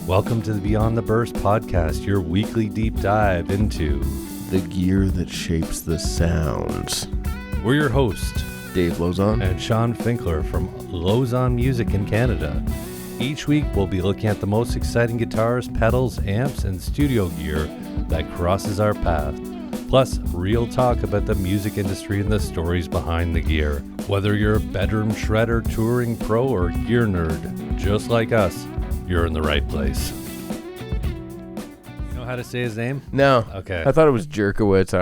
Welcome to the Beyond the Burst podcast, your weekly deep dive into the gear that shapes the sounds. We're your hosts, Dave Lozon and Sean Finkler from Lozon Music in Canada. Each week, we'll be looking at the most exciting guitars, pedals, amps, and studio gear that crosses our path. Plus, real talk about the music industry and the stories behind the gear. Whether you're a bedroom shredder, touring pro, or gear nerd, just like us, you're in the right place. You know how to say his name? No. Okay. I thought it was Jerkowitz.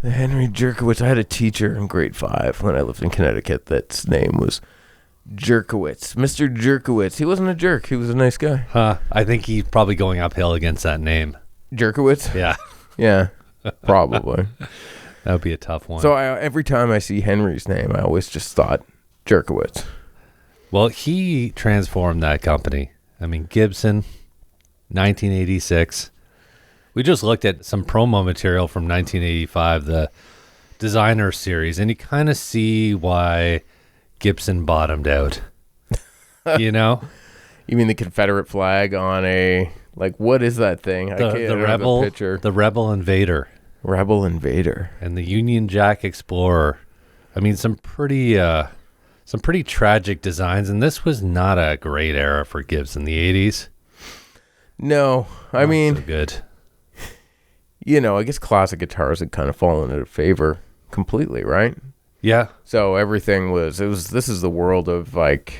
Henry Jerkowitz. I had a teacher in grade 5 when I lived in Connecticut that's name was Jerkowitz. Mr. Jerkowitz. He wasn't a jerk. He was a nice guy. I think he's probably going uphill against that name. Jerkowitz? Yeah. Yeah, probably. That would be a tough one. So every time I see Henry's name, I always just thought Jerkowitz. Well, he transformed that company. I mean, Gibson, 1986. We just looked at some promo material from 1985, the designer series, and you kind of see why Gibson bottomed out. You know? You mean the Confederate flag on a, like, what is that thing? The Rebel Invader. Rebel Invader. And the Union Jack Explorer. I mean, some pretty tragic designs, and this was not a great era for Gibson, the 80s. No, I mean, so good. You know, I guess classic guitars had kind of fallen out of favor completely, right? Yeah. So everything this is the world of like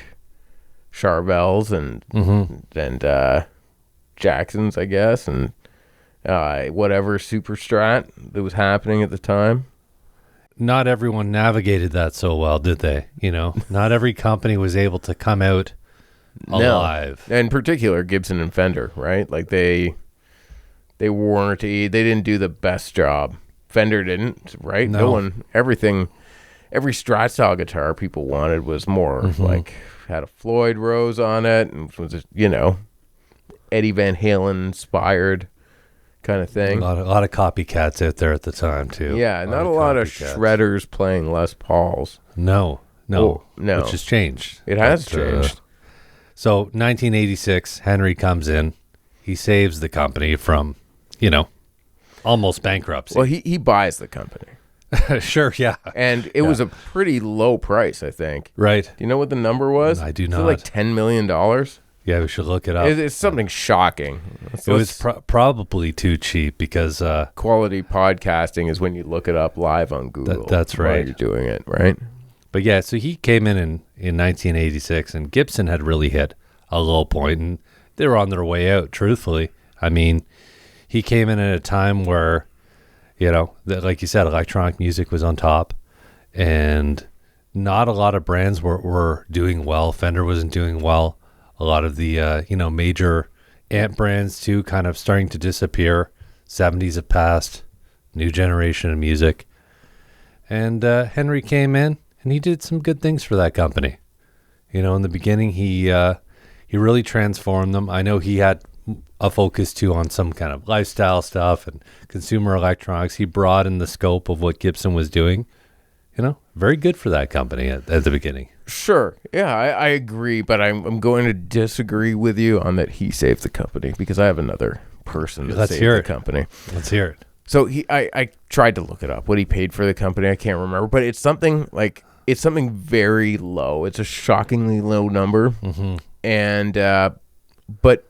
Charvels and Jacksons, I guess, and whatever Super Strat that was happening at the time. Not everyone navigated that so well, did they? You know, not every company was able to come out alive. No. In particular, Gibson and Fender, right? Like they didn't do the best job. Fender didn't, right? No. Every Strat style guitar people wanted was more like had a Floyd Rose on it and was, you know, Eddie Van Halen inspired kind of thing. A lot of copycats out there at the time too. Yeah, not a lot of shredders playing Les Pauls. No, which has changed. It has changed. So 1986, Henry comes in. He saves the company from, you know, almost bankruptcy. Well, he buys the company. Sure, yeah. And it was a pretty low price, I think. Right. Do you know what the number was? I do Was not. it like $10 million? Yeah, we should look it up. It's something shocking. It was probably too cheap because... quality podcasting is when you look it up live on Google. That's right. While you're doing it, right? But yeah, so he came in 1986, and Gibson had really hit a low point, and they were on their way out, truthfully. I mean, he came in at a time where, you know, like you said, electronic music was on top, and not a lot of brands were doing well. Fender wasn't doing well. A lot of the, major amp brands, too, kind of starting to disappear. 70s have passed. New generation of music. And Henry came in, and he did some good things for that company. You know, in the beginning, he really transformed them. I know he had a focus, too, on some kind of lifestyle stuff and consumer electronics. He broadened the scope of what Gibson was doing. You know, very good for that company at the beginning. Sure. Yeah, I agree, but I'm going to disagree with you on that he saved the company because I have another person that saved the company. Let's hear it. So I tried to look it up, what he paid for the company. I can't remember, but it's something very low. It's a shockingly low number. Mm-hmm. And, but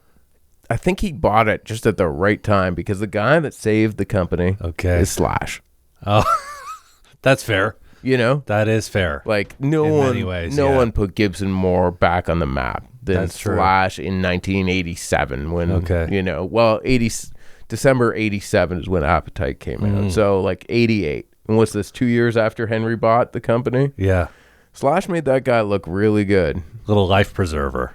I think he bought it just at the right time because the guy that saved the company is Slash. Oh, that's fair. You know? That is fair. Like no one put Gibson more back on the map than Slash in 1987 when, you know, well, December 87 is when Appetite came out. So like 88. And what's this, 2 years after Henry bought the company? Yeah. Slash made that guy look really good. Little life preserver.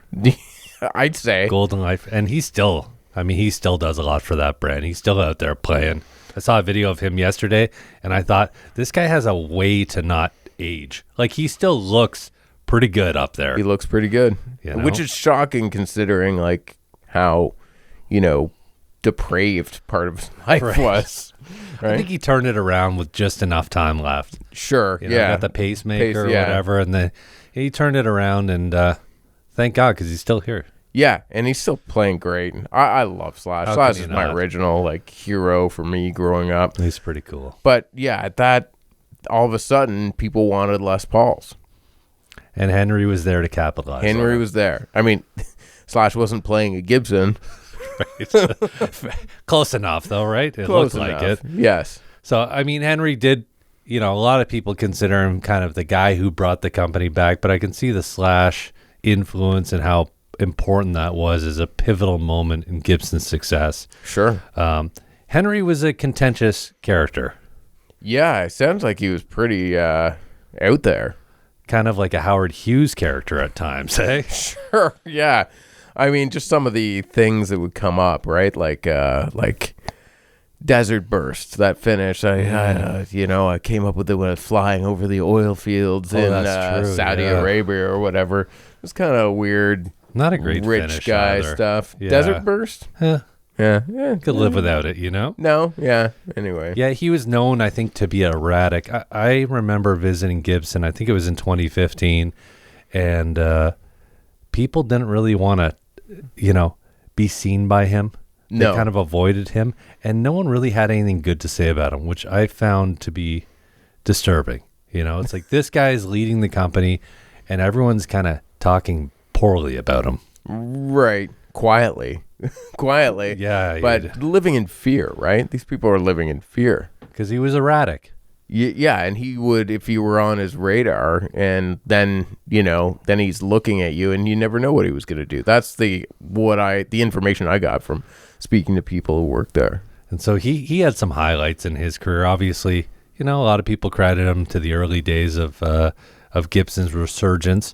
I'd say. Golden life. And he still does a lot for that brand. He's still out there playing. I saw a video of him yesterday, and I thought, this guy has a way to not age. Like, he still looks pretty good up there. He looks pretty good. You know? Which is shocking considering, like, how, you know, depraved part of his life was. Right? I think he turned it around with just enough time left. Sure, you know, got the pacemaker or whatever, and then he turned it around, and thank God, because he's still here. Yeah, and he's still playing great. I love Slash. Slash is my original like hero for me growing up. He's pretty cool. But yeah, at that, all of a sudden, people wanted Les Pauls. And Henry was there to capitalize. Henry was there. I mean, Slash wasn't playing a Gibson. Right. Close enough, though, right? It looked like it. Yes. So, I mean, Henry did, a lot of people consider him kind of the guy who brought the company back, but I can see the Slash influence and how important that was as a pivotal moment in Gibson's success. Sure. Henry was a contentious character. Yeah, it sounds like he was pretty out there. Kind of like a Howard Hughes character at times, eh? Sure, yeah. I mean, just some of the things that would come up, right? Like Desert Burst, that finish. I came up with it when I was flying over the oil fields in Saudi Arabia or whatever. It was kind of weird. Not a great rich guy either. Stuff. Yeah. Desert Burst? Yeah. Could live without it, No, yeah. Anyway. Yeah, he was known, I think, to be erratic. I remember visiting Gibson, I think it was in 2015, and people didn't really want to, be seen by him. They kind of avoided him, and no one really had anything good to say about him, which I found to be disturbing. It's like this guy is leading the company, and everyone's kind of talking poorly about him. Right. Quietly. Yeah. But living in fear, right? These people are living in fear. Because he was erratic. Yeah, and he would, if you were on his radar, and then, then he's looking at you, and you never know what he was going to do. That's the information I got from speaking to people who worked there. And so he had some highlights in his career. Obviously, a lot of people credit him to the early days of Gibson's resurgence.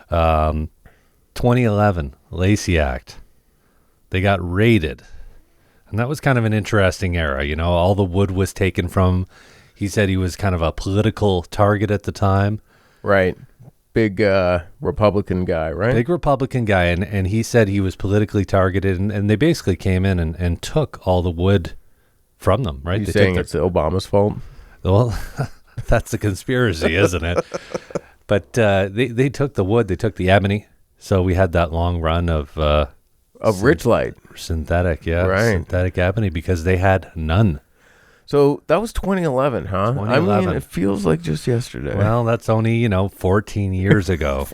2011, Lacey Act. They got raided. And that was kind of an interesting era. All the wood was taken from. He said he was kind of a political target at the time. Right. Big Republican guy, right? Big Republican guy. And he said he was politically targeted. And they basically came in and took all the wood from them, right? You're saying it's Obama's fault? Well, that's a conspiracy, isn't it? But they took the wood. They took the ebony. So we had that long run of Richlight. Synthetic, yeah. Right. Synthetic ebony because they had none. So that was 2011, huh? 2011. I mean, it feels like just yesterday. Well, that's only, 14 years ago.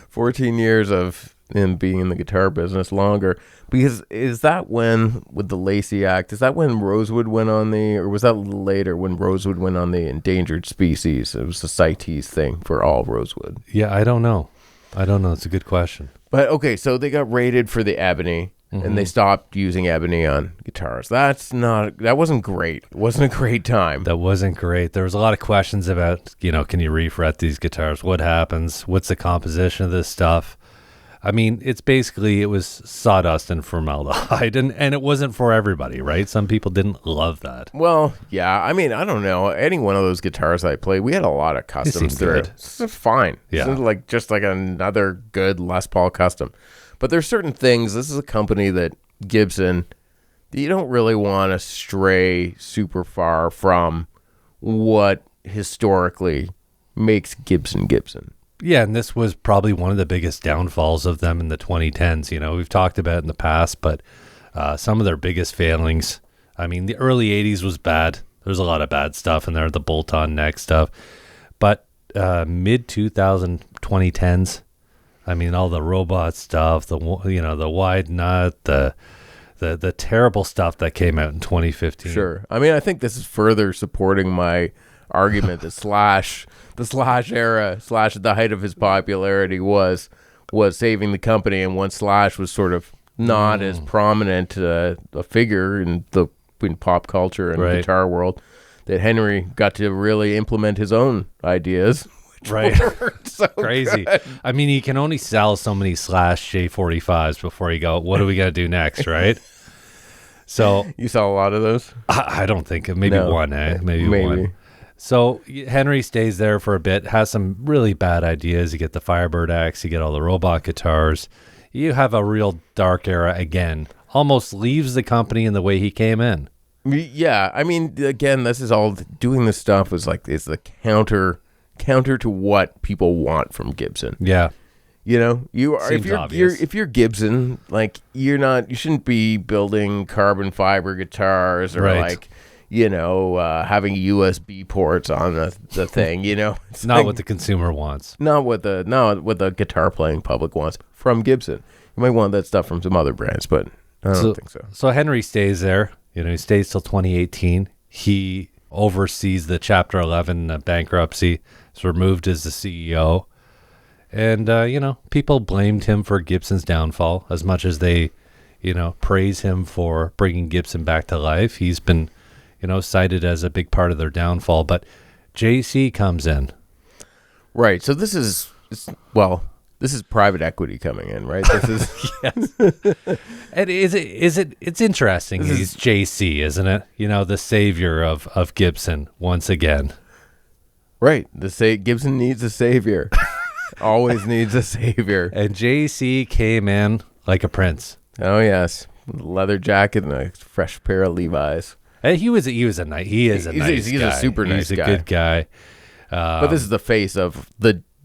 14 years of him being in the guitar business longer. Because is that when, with the Lacey Act, is that when Rosewood went on or was that later when Rosewood went on the endangered species? It was the CITES thing for all Rosewood. Yeah, I don't know. It's a good question. But okay, so they got raided for the ebony, and they stopped using ebony on guitars. That wasn't great. It wasn't a great time. That wasn't great. There was a lot of questions about, can you refret these guitars? What happens? What's the composition of this stuff? I mean, it was sawdust and formaldehyde, and it wasn't for everybody, right? Some people didn't love that. Well, yeah. I mean, I don't know. Any one of those guitars I played, we had a lot of customs through it. It's fine. Yeah. It's just like another good Les Paul custom. But there's certain things. This is a company that Gibson, you don't really want to stray super far from what historically makes Gibson. Yeah, and this was probably one of the biggest downfalls of them in the 2010s. We've talked about it in the past, but some of their biggest failings, I mean, the early 80s was bad. There's a lot of bad stuff in there, the bolt-on neck stuff. But mid-2010s, I mean, all the robot stuff, the wide nut, the terrible stuff that came out in 2015. Sure. I mean, I think this is further supporting my argument that the Slash era, Slash at the height of his popularity was saving the company, and once Slash was sort of not as prominent a figure in pop culture and guitar world, that Henry got to really implement his own ideas. Right. So crazy. Good. I mean, he can only sell so many Slash J45s before you go, what are we going to do next, right? So you saw a lot of those? I don't think. Maybe one, eh? Maybe one. So Henry stays there for a bit, has some really bad ideas. You get the Firebird X, you get all the robot guitars. You have a real dark era again. Almost leaves the company in the way he came in. Yeah, I mean, again, this is all doing this stuff is the counter to what people want from Gibson. Yeah. You know, if you're Gibson, like you shouldn't be building carbon fiber guitars or like, you know, having USB ports on the thing, you know. It's not like, what the consumer wants. Not what the guitar playing public wants from Gibson. You might want that stuff from some other brands, but I don't think so. So Henry stays there. You know, he stays till 2018. He oversees the Chapter 11 bankruptcy. He's removed as the CEO. And, you know, people blamed him for Gibson's downfall as much as they, you know, praise him for bringing Gibson back to life. He's been, you know, cited as a big part of their downfall. But JC comes in. Right. So this is private equity coming in, right? This is yes. And it's interesting. He's JC, isn't it? You know, the savior of Gibson once again. Right. Gibson needs a savior. Always needs a savior. And JC came in like a prince. Oh yes, leather jacket and a fresh pair of Levi's. And he is a nice guy. He's a super nice guy. He's a good guy. But this is the face of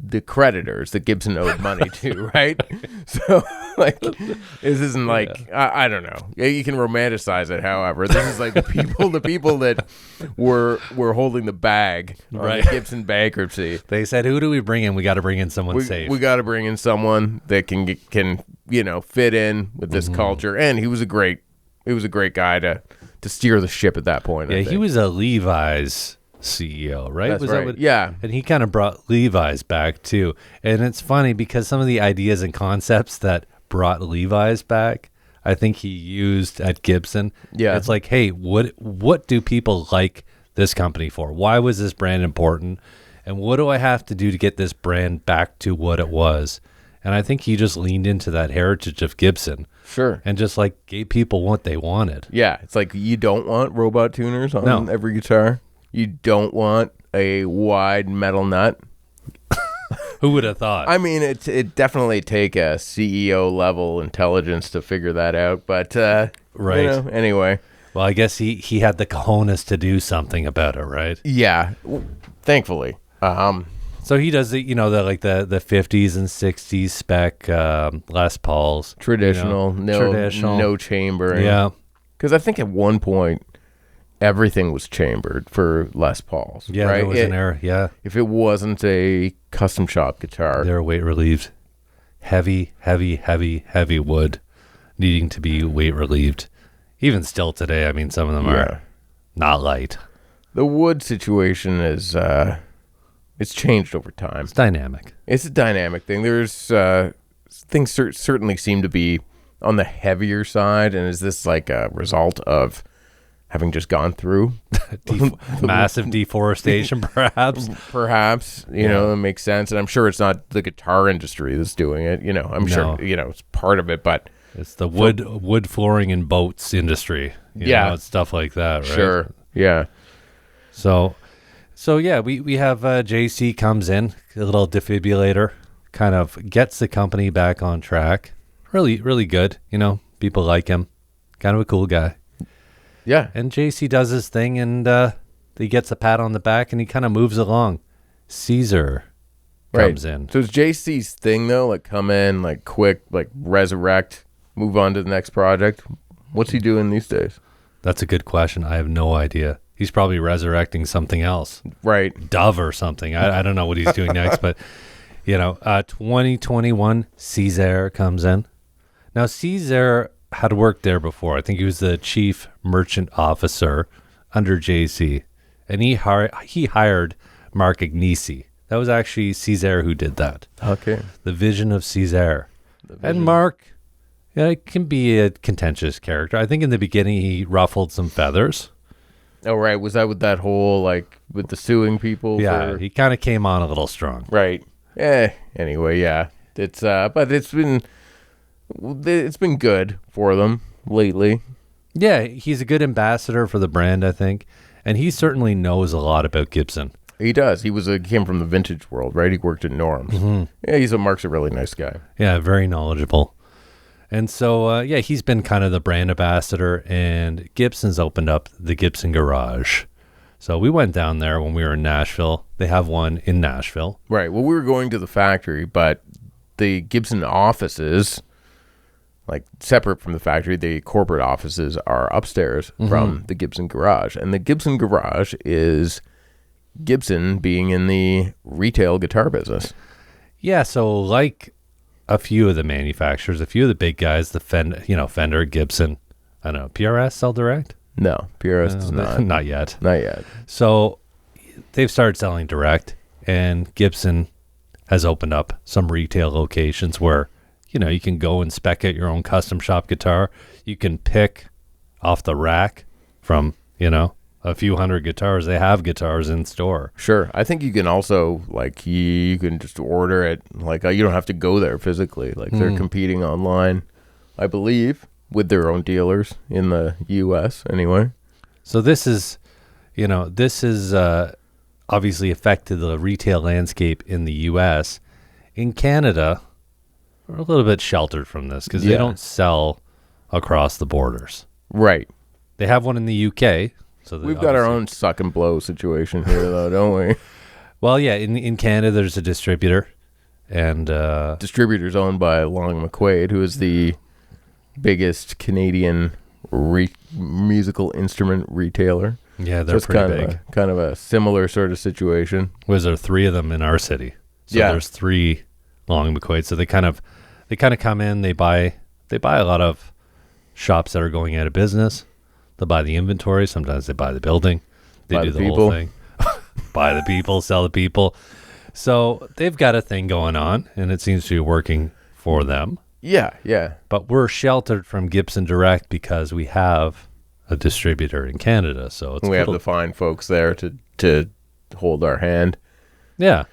the creditors that Gibson owed money to, right? So, like, this isn't like I don't know. You can romanticize it, however. This is like the people that were holding the bag on the Gibson bankruptcy. They said, "Who do we bring in? We got to bring in someone safe. We got to bring in someone that can you know fit in with this culture." And he was a great guy to steer the ship at that point. Yeah, he was a Levi's CEO, right? That's right. Yeah. And he kind of brought Levi's back too. And it's funny because some of the ideas and concepts that brought Levi's back, I think he used at Gibson. Yeah. It's like, hey, what do people like this company for? Why was this brand important? And what do I have to do to get this brand back to what it was? And I think he just leaned into that heritage of Gibson. Sure. And just like gave people what they wanted. Yeah. It's like you don't want robot tuners on every guitar. You don't want a wide metal nut. Who would have thought? I mean, it definitely take a CEO level intelligence to figure that out. But right. You know, anyway. Well, I guess he had the cojones to do something about it, right? Yeah, thankfully. So he does the 50s and 60s spec Les Pauls, traditional, no chambering. Yeah, because I think at one point everything was chambered for Les Pauls. Yeah, right? There was an error. Yeah, if it wasn't a custom shop guitar, they were weight relieved. Heavy wood needing to be weight relieved. Even still today, I mean, some of them are not light. The wood situation is it's changed over time. It's dynamic. It's a dynamic thing. There's things certainly seem to be on the heavier side, and is this like a result of having just gone through massive deforestation, perhaps? Perhaps, you know, that makes sense. And I'm sure it's not the guitar industry that's doing it. You know, I'm sure, you know, it's part of it, but it's the wood flooring and boats industry. You know, it's stuff like that, right? Sure. Yeah. So yeah, we have JC comes in, a little defibrillator, kind of gets the company back on track. Really, really good. You know, people like him. Kind of a cool guy. Yeah. And JC does his thing, and he gets a pat on the back, and he kind of moves along. Caesar comes in. So it's JC's thing, though, like come in, like quick, like resurrect, move on to the next project. What's he doing these days? That's a good question. I have no idea. He's probably resurrecting something else. Right. Dove or something. I don't know what he's doing next, but, you know, 2021, Caesar comes in. Now, Caesar had worked there before. I think he was the chief merchant officer under JC, and he hired Mark Agnesi. That was actually Caesar who did that. Okay. The vision of Caesar. And Mark, it can be a contentious character. I think in the beginning he ruffled some feathers. Oh, right. Was that with that whole, like, with the suing people? Yeah, he kind of came on a little strong. Right. Anyway, yeah. It's but it's been good for them lately. Yeah, he's a good ambassador for the brand, I think, and he certainly knows a lot about Gibson. He does. He came from the vintage world, right? He worked at Norm's. Mm-hmm. Yeah, Mark's a really nice guy. Yeah, very knowledgeable. And so, he's been kind of the brand ambassador, and Gibson's opened up the Gibson Garage. So we went down there when we were in Nashville. They have one in Nashville. Right. Well, we were going to the factory, but the Gibson offices, like separate from the factory, the corporate offices are upstairs from the Gibson garage. And the Gibson garage is Gibson being in the retail guitar business. Yeah, so like a few of the manufacturers, a few of the big guys, the Fender, Gibson, I don't know, PRS sell direct? No, PRS does not. Not yet. Not yet. So they've started selling direct, and Gibson has opened up some retail locations where, you can go and spec out your own custom shop guitar. You can pick off the rack from, a few hundred guitars. They have guitars in store. Sure. I think you can also, like, you can just order it. Like, you don't have to go there physically. Like, they're competing online, I believe, with their own dealers in the U.S. anyway. So this is obviously affected the retail landscape in the U.S. In Canada, we're a little bit sheltered from this because they don't sell across the borders. Right. They have one in the UK. So we've got our own suck and blow situation here, though, don't we? Well, yeah. In Canada, there's a distributor, and distributor's owned by Long McQuaid, who is the biggest Canadian musical instrument retailer. Yeah, they're pretty big. Kind of a similar sort of situation. Was there 3 of them in our city? So there's 3 Long McQuaid. So they kind of come in. They buy a lot of shops that are going out of business. They'll buy the inventory. Sometimes they buy the building. They do the whole thing. Buy the people, sell the people. So they've got a thing going on, and it seems to be working for them. Yeah, yeah. But we're sheltered from Gibson Direct because we have a distributor in Canada. So we have the fine folks there to hold our hand. Yeah.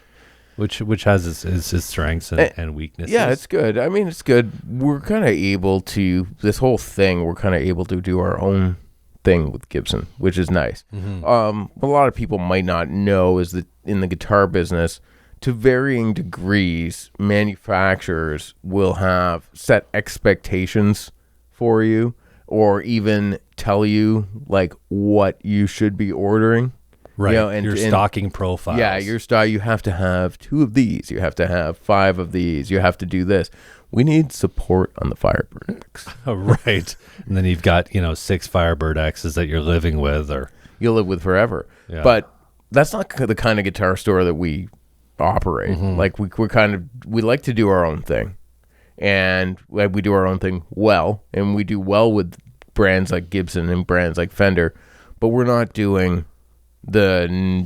Which has its strengths and weaknesses. Yeah, it's good. I mean, it's good. We're kind of able to, this whole thing, we're kind of able to do our own thing with Gibson, which is nice. A lot of people might not know is that in the guitar business, to varying degrees, manufacturers will have set expectations for you or even tell you like what you should be ordering. Right, and your stocking profiles. Yeah, your style. You have to have 2 of these. You have to have 5 of these. You have to do this. We need support on the Firebird X. Right, and then you've got 6 Firebird X's that you're living with, or you'll live with forever. Yeah. But that's not the kind of guitar store that we operate. Like we like to do our own thing, and we do our own thing well, and we do well with brands like Gibson and brands like Fender, but we're not doing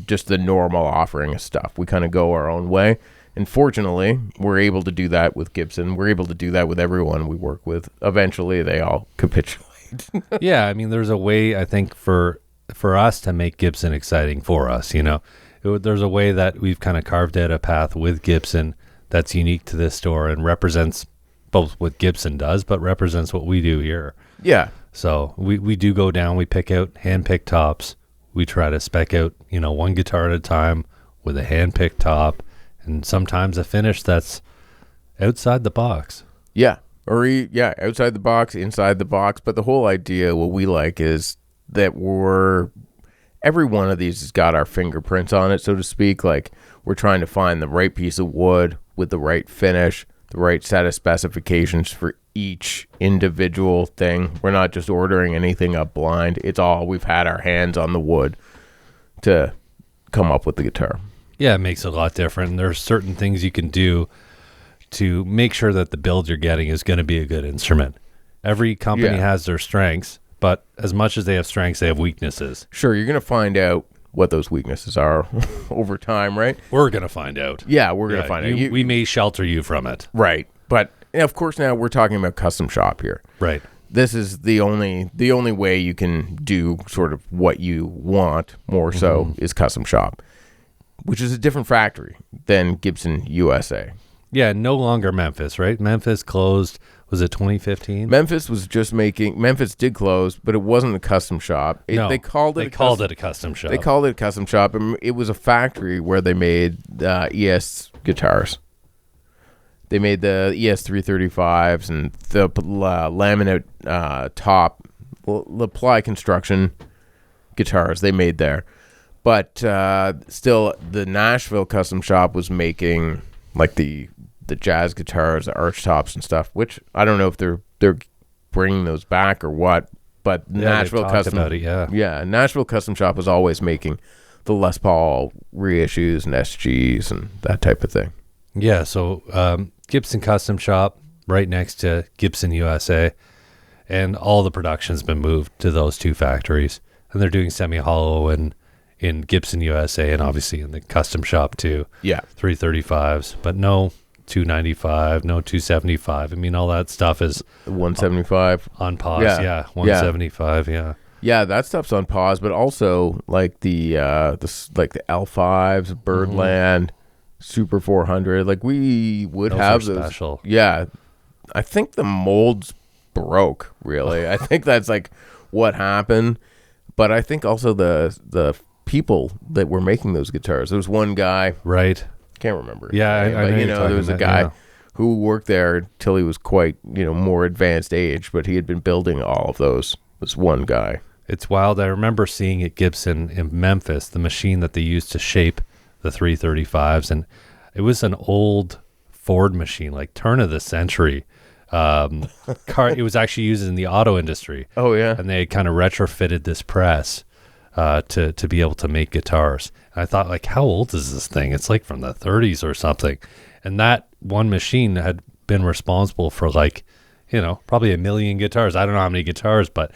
just the normal offering of stuff. We kind of go our own way, and fortunately we're able to do that with Gibson. We're able to do that with everyone we work with. Eventually they all capitulate. Yeah, I mean, there's a way, I think, for us to make Gibson exciting for us. There's a way that we've kind of carved out a path with Gibson that's unique to this store and represents both what Gibson does but represents what we do here. Yeah, so we do go down, we pick out hand-picked tops. We try to spec out, one guitar at a time with a hand-picked top, and sometimes a finish that's outside the box. Yeah, outside the box, inside the box. But the whole idea, what we like, is that every one of these has got our fingerprints on it, so to speak. Like, we're trying to find the right piece of wood with the right finish, the right set of specifications for each individual thing. We're not just ordering anything up blind. It's all, we've had our hands on the wood to come up with the guitar. Yeah, it makes it a lot different. And there's certain things you can do to make sure that the build you're getting is going to be a good instrument. Every company has their strengths, but as much as they have strengths, they have weaknesses. Sure, you're going to find out what those weaknesses are over time, right? We're going to find out. Yeah, we're going to find out. We may shelter you from it. Right. But of course, now we're talking about custom shop here. Right. This is the only way you can do sort of what you want more so is custom shop, which is a different factory than Gibson USA. Yeah, no longer Memphis, right? Memphis closed, was it 2015? Memphis did close, but it wasn't a custom shop. They called it a custom shop. They called it a custom shop, and it was a factory where they made ES guitars. They made the ES 335s and the laminate top, the ply construction guitars they made there. But still, the Nashville custom shop was making like the the jazz guitars, the arch tops and stuff, which I don't know if they're bringing those back or what, but Nashville Custom, Nashville Custom Shop was always making the Les Paul reissues and SGs and that type of thing. Yeah, so Gibson Custom Shop right next to Gibson USA, and all the production's been moved to those two factories, and they're doing semi-hollow in Gibson USA and obviously in the custom shop too. Yeah. 335s, but no 295, no 275. I mean, all that stuff is 175 on pause. Yeah, 175. Yeah. Yeah, that stuff's on pause, but also like the L5s, Birdland, Super 400. Like we would have those. Special. Yeah, I think the molds broke. Really, I think that's like what happened. But I think also the people that were making those guitars. There was one guy. Right. Can't remember. Yeah, I know there was a guy who worked there until he was quite, more advanced age, but he had been building all of those. This one guy. It's wild. I remember seeing at Gibson in Memphis the machine that they used to shape the 335s, and it was an old Ford machine, like turn of the century. It was actually used in the auto industry. Oh yeah, and they kind of retrofitted this press to be able to make guitars. And I thought, like, how old is this thing? It's like from the 30s or something. And that one machine had been responsible for probably 1 million guitars. I don't know how many guitars, but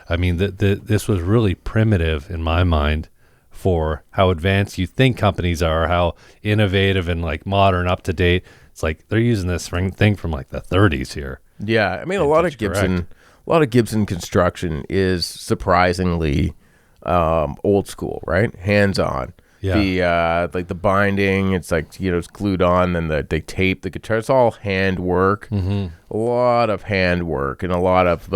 I mean, this was really primitive in my mind for how advanced you think companies are, how innovative and like modern, up to date. It's like they're using this thing from like the 30s here. Yeah, I mean, a lot of Gibson construction is surprisingly old school, right? Hands on. Yeah. The the binding, it's like it's glued on, then they tape the guitar. It's all hand work. Mm-hmm. A lot of hand work and a lot of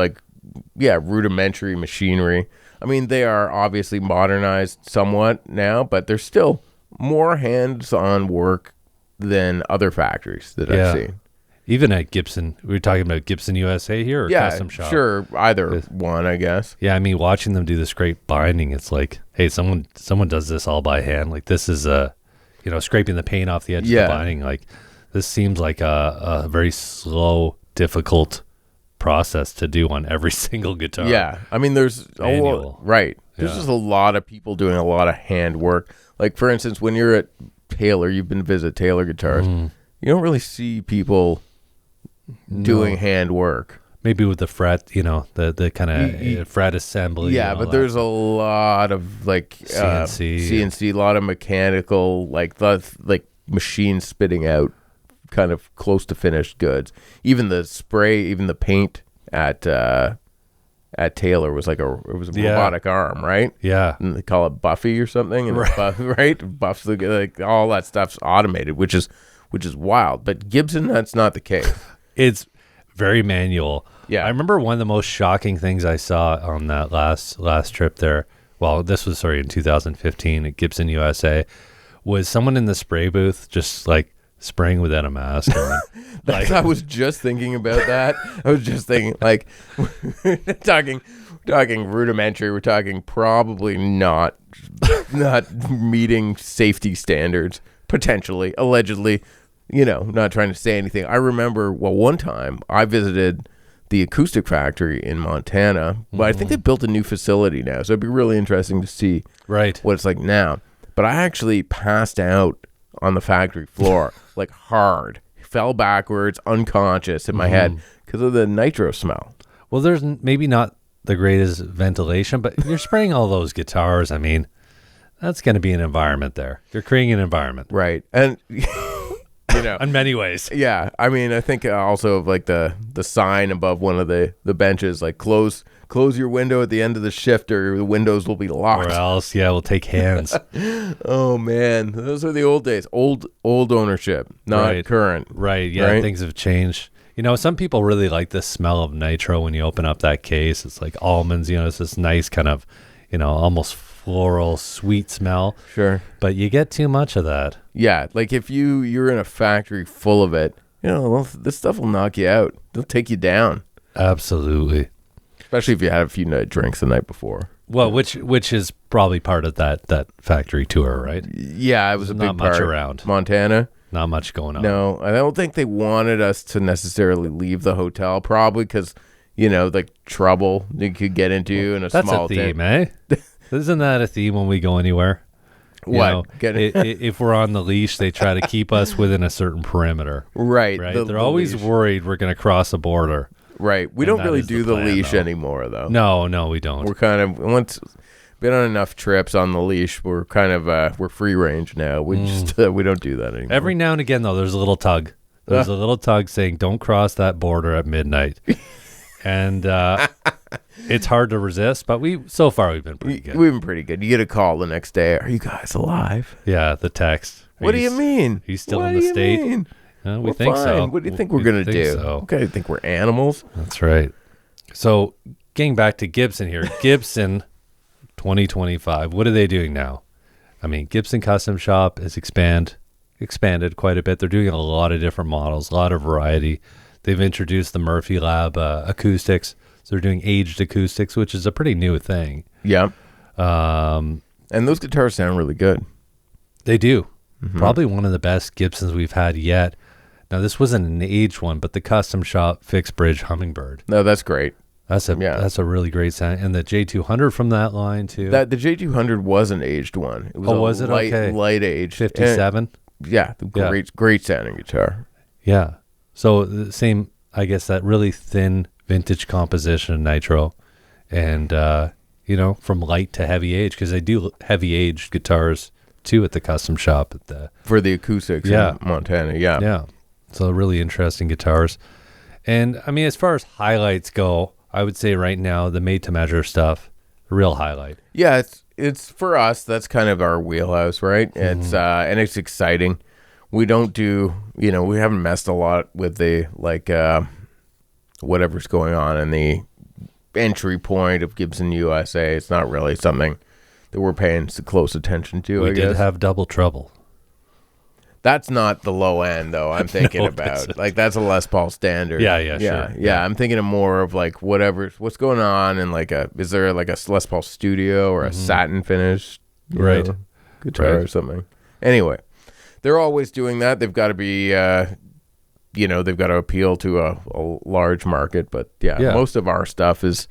rudimentary machinery. I mean, they are obviously modernized somewhat now, but there's still more hands-on work than other factories that I've seen. Even at Gibson, we were talking about Gibson USA here, or Custom Shop. Sure, either one, I guess. Yeah, I mean, watching them do this great binding, it's like, hey, someone does this all by hand. Like this is scraping the paint off the edge of the binding. Like this seems like a very slow, difficult process to do on every single guitar. Yeah, I mean, there's manual. There's just a lot of people doing a lot of hand work. Like for instance, when you're at Taylor, you've been to visit Taylor Guitars. You don't really see people doing hand work. Maybe with the fret, the kind of fret assembly. Yeah, but there's a lot of CNC, a lot of mechanical, like machines spitting out kind of close to finished goods. Even the spray, even the paint at Taylor was a robotic arm, right? Yeah, and they call it Buffy or something, and Buffs like all that stuff's automated, which is wild. But Gibson, that's not the case. It's very manual. Yeah, I remember one of the most shocking things I saw on that last trip there. Well, this was in 2015 at Gibson USA, was someone in the spray booth just like spraying without a mask. I was just thinking about that. I was just thinking, like, talking rudimentary. We're talking probably not meeting safety standards, potentially, allegedly. Not trying to say anything. I remember, one time I visited the acoustic factory in Montana, but I think they built a new facility now, so it'd be really interesting to see what it's like now. But I actually passed out on the factory floor, like hard, fell backwards, unconscious in my head because of the nitro smell. Well, there's maybe not the greatest ventilation, but you're spraying all those guitars. I mean, that's going to be an environment there. You're creating an environment. Right. And, in many ways. Yeah. I mean, I think also of like the sign above one of the benches, like close your window at the end of the shift or the windows will be locked. Or else, we'll take hands. Oh, man. Those are the old days. Old ownership, not current. Right. Yeah, right? Things have changed. Some people really like the smell of nitro when you open up that case. It's like almonds, it's this nice kind of, almost floral, sweet smell. Sure. But you get too much of that. Yeah. Like if you're in a factory full of it, this stuff will knock you out. They'll take you down. Absolutely. Especially if you had a few drinks the night before. Well, which is probably part of that factory tour, right? Yeah, it was a big part. Not much around. Montana. Not much going on. No, I don't think they wanted us to necessarily leave the hotel, probably because, the trouble you could get into in a small theme, eh? Isn't that a theme when we go anywhere? What? If we're on the leash, they try to keep us within a certain perimeter. Right. They're always worried we're going to cross a border. Right. We don't really do the leash anymore, though. No, we don't. We're kind of, once been on enough trips on the leash, we're kind of, we're free range now. We just, we don't do that anymore. Every now and again, though, there's a little tug. There's a little tug saying, don't cross that border at midnight. And it's hard to resist, but so far we've been pretty good. We've been pretty good. You get a call the next day. Are you guys alive? Yeah, the text. What do you mean? He's still in the state. We think fine. so. What do you think we're going to do? So. Okay, you think we're animals? That's right. So getting back to Gibson here. Gibson 2025. What are they doing now? I mean, Gibson Custom Shop has expanded quite a bit. They're doing a lot of different models, a lot of variety. They've introduced the Murphy Lab acoustics. So they're doing aged acoustics, which is a pretty new thing. Yeah. And those guitars sound really good. They do. Mm-hmm. Probably one of the best Gibsons we've had yet. Now, this wasn't an aged one, but the Custom Shop Fixed Bridge Hummingbird. No, that's great. That's a really great sound. And the J200 from that line, too. The J200 was an aged one. It was light aged. 57? Yeah. Great sounding guitar. Yeah. So the same, I guess, that really thin vintage composition nitro. And, from light to heavy age, because they do heavy aged guitars, too, at the Custom Shop. For the acoustics in Montana, yeah. Yeah. So really interesting guitars. And, I mean, as far as highlights go, I would say right now the made-to-measure stuff, a real highlight. Yeah, it's for us, that's kind of our wheelhouse, right? Mm-hmm. It's and it's exciting. We don't do, we haven't messed a lot with the, whatever's going on in the entry point of Gibson USA. It's not really something that we're paying close attention to, I guess. We did have Double Trouble. That's not the low end, though, I'm thinking about. That's a Les Paul standard. Yeah, sure. Yeah, I'm thinking of more of, what's going on in, is there, a Les Paul studio or a satin finish guitar or something? Anyway, they're always doing that. They've got to be, they've got to appeal to a large market. But, most of our stuff is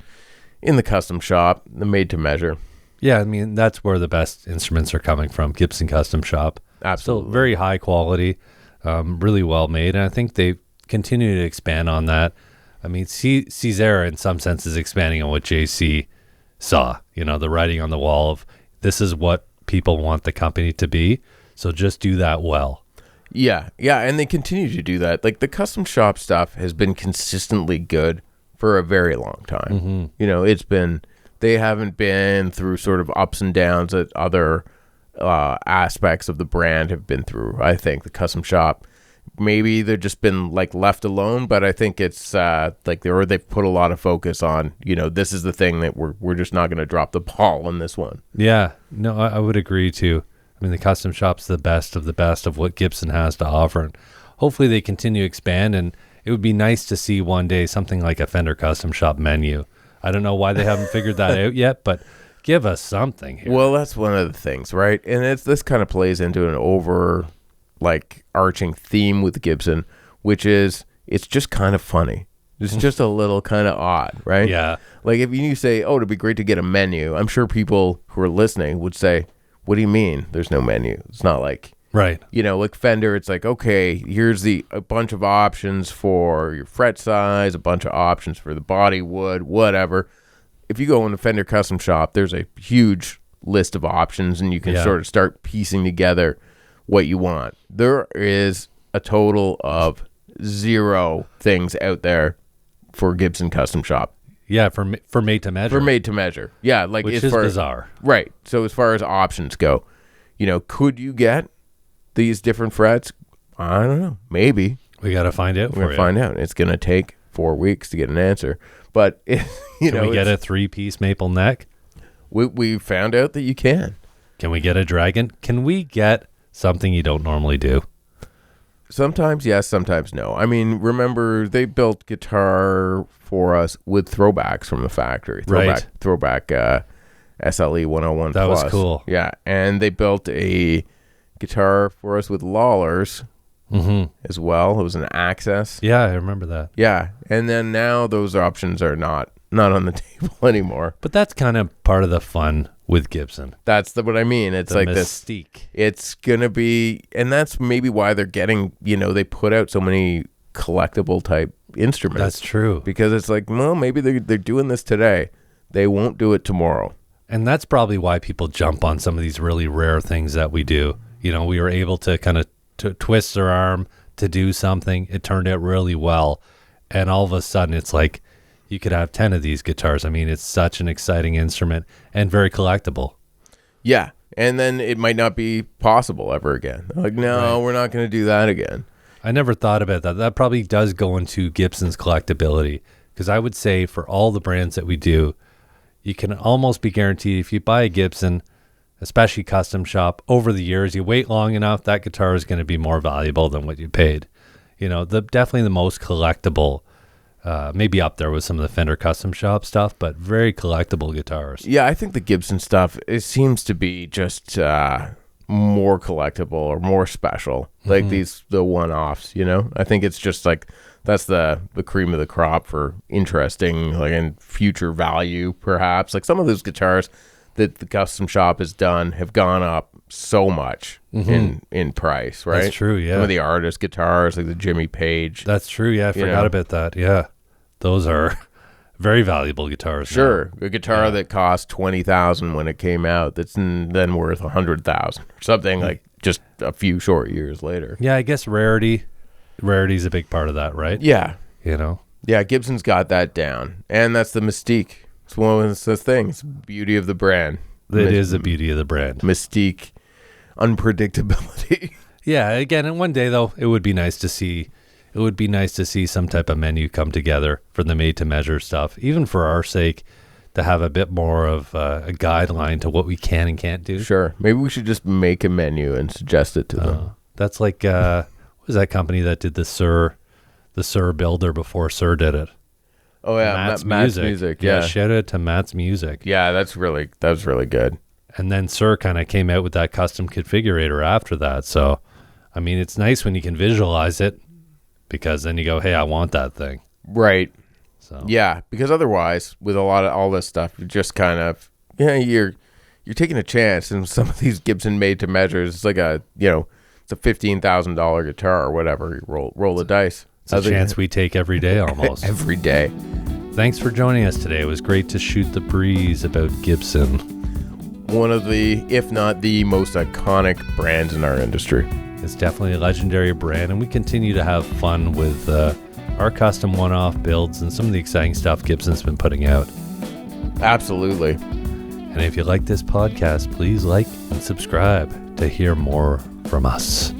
in the Custom Shop, the made-to-measure. Yeah, I mean, that's where the best instruments are coming from, Gibson Custom Shop. Absolutely. Still very high quality, really well made. And I think they continue to expand on that. I mean, Cesare, in some sense, is expanding on what JC saw. The writing on the wall of this is what people want the company to be. So just do that well. Yeah. And they continue to do that. The Custom Shop stuff has been consistently good for a very long time. Mm-hmm. They haven't been through sort of ups and downs that other aspects of the brand have been through. I think the Custom Shop, maybe they've just been left alone, but I think it's they've put a lot of focus on, this is the thing that we're just not going to drop the ball on this one. Yeah, no, I would agree too. I mean, the Custom Shop's the best of what Gibson has to offer. And hopefully they continue to expand, and it would be nice to see one day something like a Fender Custom Shop menu. I don't know why they haven't figured that out yet, but give us something here. Well, that's one of the things, right? And this kind of plays into an arching theme with Gibson, which is it's just kind of funny. It's just a little kind of odd, right? Yeah. If you say, oh, it'd be great to get a menu, I'm sure people who are listening would say, what do you mean there's no menu? It's not right. Fender, it's okay, here's a bunch of options for your fret size, a bunch of options for the body wood, whatever. If you go in the Fender Custom Shop, there's a huge list of options, and you can sort of start piecing together what you want. There is a total of 0 things out there for Gibson Custom Shop. Yeah, for made to measure. For made to measure. Yeah, which is bizarre. Right. So as far as options go, could you get these different frets? I don't know. Maybe. We got to find out. We're going to find out. It's going to take 4 weeks to get an answer. But, can we get a 3-piece maple neck? We found out that you can. Can we get a dragon? Can we get something you don't normally do? Sometimes yes, sometimes no. I mean, remember, they built guitar for us with throwbacks from the factory. Throwback SLE 101 That Plus. Was cool. Yeah, and they built a guitar for us with Lawlers as well. It was an Access. Yeah, I remember that. Yeah, and then now those options are not on the table anymore. But that's kind of part of the fun with Gibson. That's what I mean. It's the like mystique. This. It's gonna be, and that's maybe why they're getting. They put out so many collectible type instruments. That's true. Because it's like, well, maybe they're doing this today. They won't do it tomorrow. And that's probably why people jump on some of these really rare things that we do. We were able to kind of twist their arm to do something. It turned out really well. And all of a sudden, it's like you could have 10 of these guitars. I mean, it's such an exciting instrument and very collectible. Yeah. And then it might not be possible ever again. Like, no, We're not going to do that again. I never thought about that. That probably does go into Gibson's collectability. Because I would say for all the brands that we do, you can almost be guaranteed if you buy a Gibson, especially custom shop, over the years, you wait long enough, that guitar is going to be more valuable than what you paid. Definitely the most collectible, maybe up there with some of the Fender custom shop stuff, but very collectible guitars. Yeah, I think the Gibson stuff, it seems to be just more collectible or more special, like the one-offs, I think it's just like that's the cream of the crop for interesting, like, and future value, perhaps. Like some of those guitars that the custom shop has done have gone up so much in price, right? That's true, yeah. Some of the artist guitars, like the Jimmy Page. That's true, yeah. I forgot about that, yeah. Those are very valuable guitars. Sure. Now. A guitar that cost $20,000 when it came out that's then worth $100,000 or something, like just a few short years later. Yeah, I guess rarity is a big part of that, right? Yeah. Yeah, Gibson's got that down. And that's the mystique. It's one of the things. Beauty of the brand. It is the beauty of the brand. Mystique. Unpredictability. Yeah, again, and one day though, it would be nice to see some type of menu come together for the made to measure stuff, even for our sake, to have a bit more of a guideline to what we can and can't do. Sure. Maybe we should just make a menu and suggest it to them. That's like what was that company that did the Sir Builder before Sir did it? Oh yeah, Matt's Music. Yeah, shout out to Matt's Music. Yeah, that was really good. And then Sir kind of came out with that custom configurator after that. So, I mean, it's nice when you can visualize it, because then you go, hey, I want that thing. Right. So yeah, because otherwise, with all this stuff, you're just kind of, you're taking a chance. And some of these Gibson made to measures, it's like it's a $15,000 guitar or whatever. You roll the dice. It's a chance we take every day almost. Every day. Thanks for joining us today. It was great to shoot the breeze about Gibson. One of the, if not the most iconic brands in our industry. It's definitely a legendary brand, and we continue to have fun with our custom one-off builds and some of the exciting stuff Gibson's been putting out. Absolutely. And if you like this podcast, please like and subscribe to hear more from us.